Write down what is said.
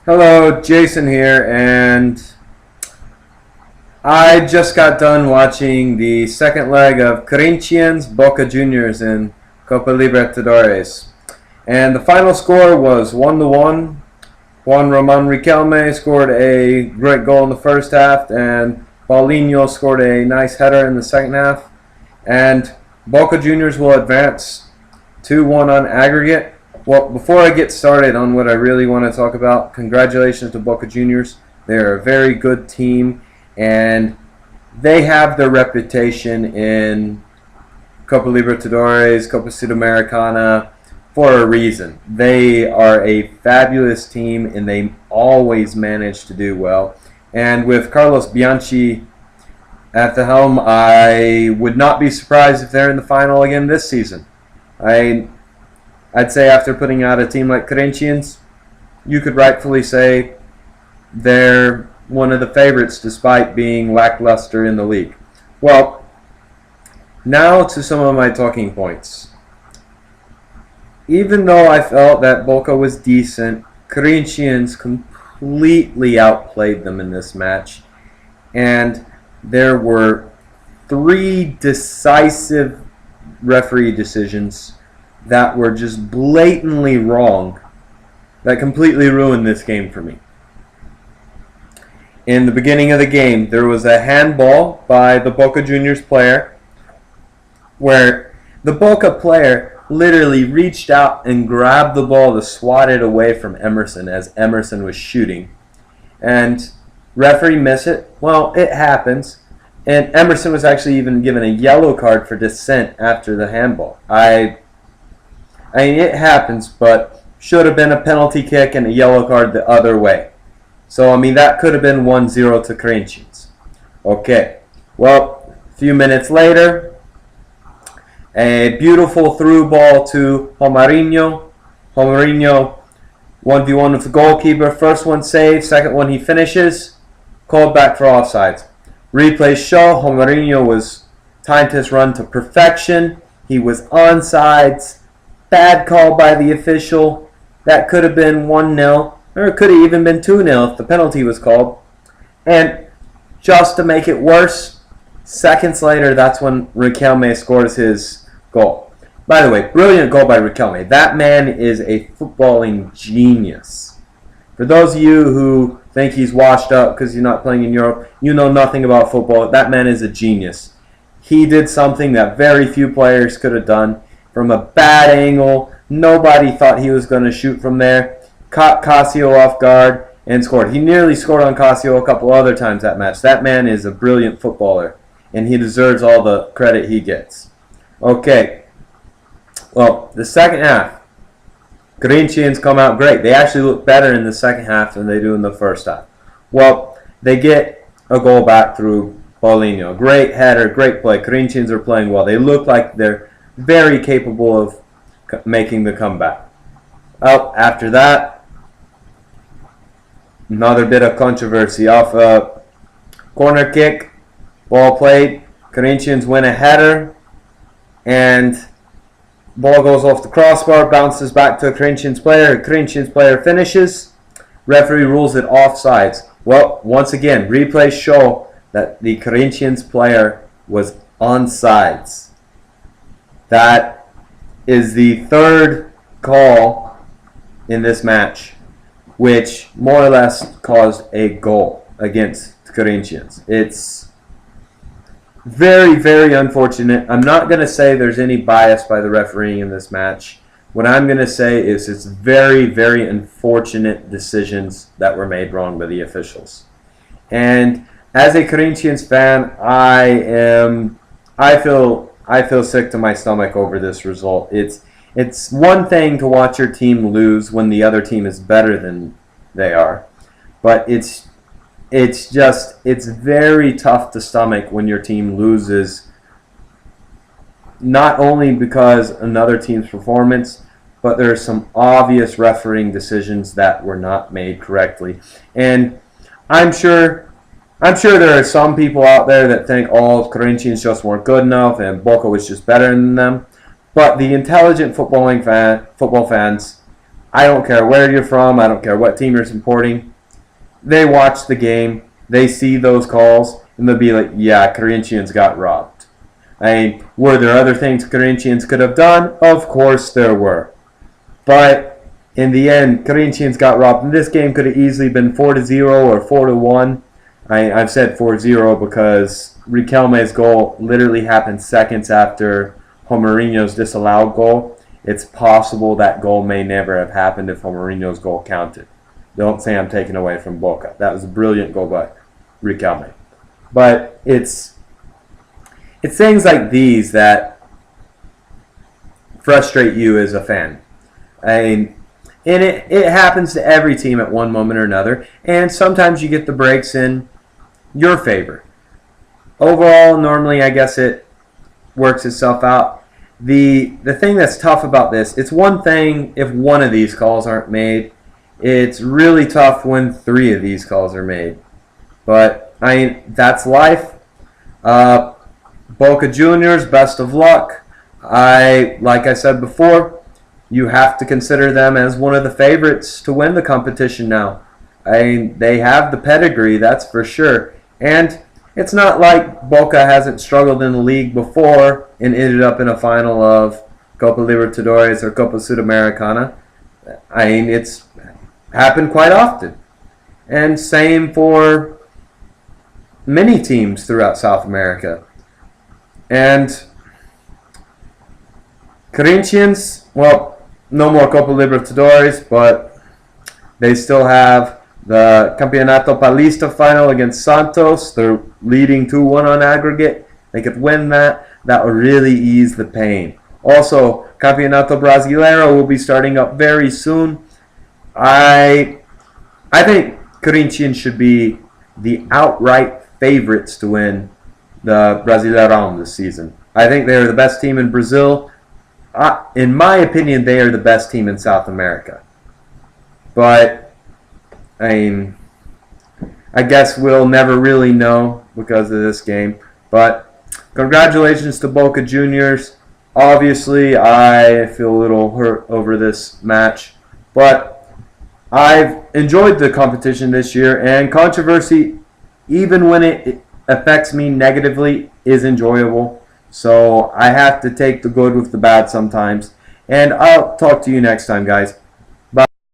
Hello, Jason here, and I just got done watching the second leg of Corinthians Boca Juniors in Copa Libertadores. And the final score was 1-1. Juan Roman Riquelme scored a great goal in the first half, and Paulinho scored a nice header in the second half. And Boca Juniors will advance 2-1 on aggregate. Well, before I get started on what I really want to talk about, congratulations to Boca Juniors. They're a very good team, and they have their reputation in Copa Libertadores, Copa Sudamericana for a reason. They are a fabulous team, and they always manage to do well. And with Carlos Bianchi at the helm, I would not be surprised if they're in the final again this season. I'd say after putting out a team like Corinthians, you could rightfully say they're one of the favorites despite being lackluster in the league. Well, now to some of my talking points. Even though I felt that Boca was decent, Corinthians completely outplayed them in this match. And there were 3 decisive referee decisions that were just blatantly wrong that completely ruined this game for me. In the beginning of the game, there was a handball by the Boca Juniors player where the Boca player literally reached out and grabbed the ball to swat it away from Emerson as Emerson was shooting. And referee missed it. Well, it happens. And Emerson was actually even given a yellow card for dissent after the handball. I mean, it happens, but should have been a penalty kick and a yellow card the other way. So, I mean, that could have been 1-0 to Corinthians. Okay, well, a few minutes later, a beautiful through ball to Romarinho. Romarinho 1v1 with the goalkeeper. First one saved, second one he finishes. Called back for offsides. Replays show Romarinho was timed his run to perfection. He was onside. Bad call by the official. That could have been 1-0, or it could have even been 2-0 if the penalty was called. And just to make it worse, seconds later, that's when Riquelme scores his goal. By the way, brilliant goal by Riquelme. That man is a footballing genius. For those of you who think he's washed up because he's not playing in Europe, you know nothing about football. That man is a genius. He did something that very few players could have done. From a bad angle, nobody thought he was going to shoot from there. Caught Casio off guard and scored. He nearly scored on Casio a couple other times that match. That man is a brilliant footballer, and he deserves all the credit he gets. Okay, well, the second half, Corinthians come out great. They actually look better in the second half than they do in the first half. Well, they get a goal back through Paulinho. Great header, great play. Corinthians are playing well. They look like they're very capable of making the comeback. Well, after that, another bit of controversy off a corner kick, ball played. Corinthians win a header, and ball goes off the crossbar, bounces back to a Corinthians player. A Corinthians player finishes. Referee rules it offsides. Well, once again, replays show that the Corinthians player was onside. That is the third call in this match, which more or less caused a goal against Corinthians. It's very, very unfortunate. I'm not going to say there's any bias by the refereeing in this match. What I'm going to say is it's very, very unfortunate decisions that were made wrong by the officials. And as a Corinthians fan, I feel sick to my stomach over this result. It's one thing to watch your team lose when the other team is better than they are, but it's very tough to stomach when your team loses, not only because another team's performance, but there are some obvious refereeing decisions that were not made correctly. And I'm sure there are some people out there that think, oh, Corinthians just weren't good enough and Boca was just better than them. But the intelligent football fans, I don't care where you're from. I don't care what team you're supporting. They watch the game. They see those calls, and they'll be like, yeah, Corinthians got robbed. I mean, were there other things Corinthians could have done? Of course there were. But in the end, Corinthians got robbed. And this game could have easily been 4-0 or 4-1. I've said 4-0 because Riquelme's goal literally happened seconds after Romarinho's disallowed goal. It's possible that goal may never have happened if Romarinho's goal counted. Don't say I'm taking away from Boca. That was a brilliant goal by Riquelme. But it's things like these that frustrate you as a fan. And it happens to every team at one moment or another. And sometimes you get the breaks in your favor. Overall, normally I guess it works itself out. The thing that's tough about this, it's one thing if one of these calls aren't made. It's really tough when 3 of these calls are made. But that's life. Boca Juniors, best of luck. Like I said before, you have to consider them as one of the favorites to win the competition now. They have the pedigree, that's for sure. And it's not like Boca hasn't struggled in the league before and ended up in a final of Copa Libertadores or Copa Sudamericana. It's happened quite often. And same for many teams throughout South America. And Corinthians, well, no more Copa Libertadores, but they still have the Campeonato Paulista final against Santos. They're leading 2-1 on aggregate. They could win that. That would really ease the pain. Also, Campeonato Brasileiro will be starting up very soon. I think Corinthians should be the outright favorites to win the Brasileirão this season. I think they're the best team in Brazil. In my opinion, they are the best team in South America. But I guess we'll never really know because of this game. But congratulations to Boca Juniors. Obviously, I feel a little hurt over this match. But I've enjoyed the competition this year. And controversy, even when it affects me negatively, is enjoyable. So I have to take the good with the bad sometimes. And I'll talk to you next time, guys.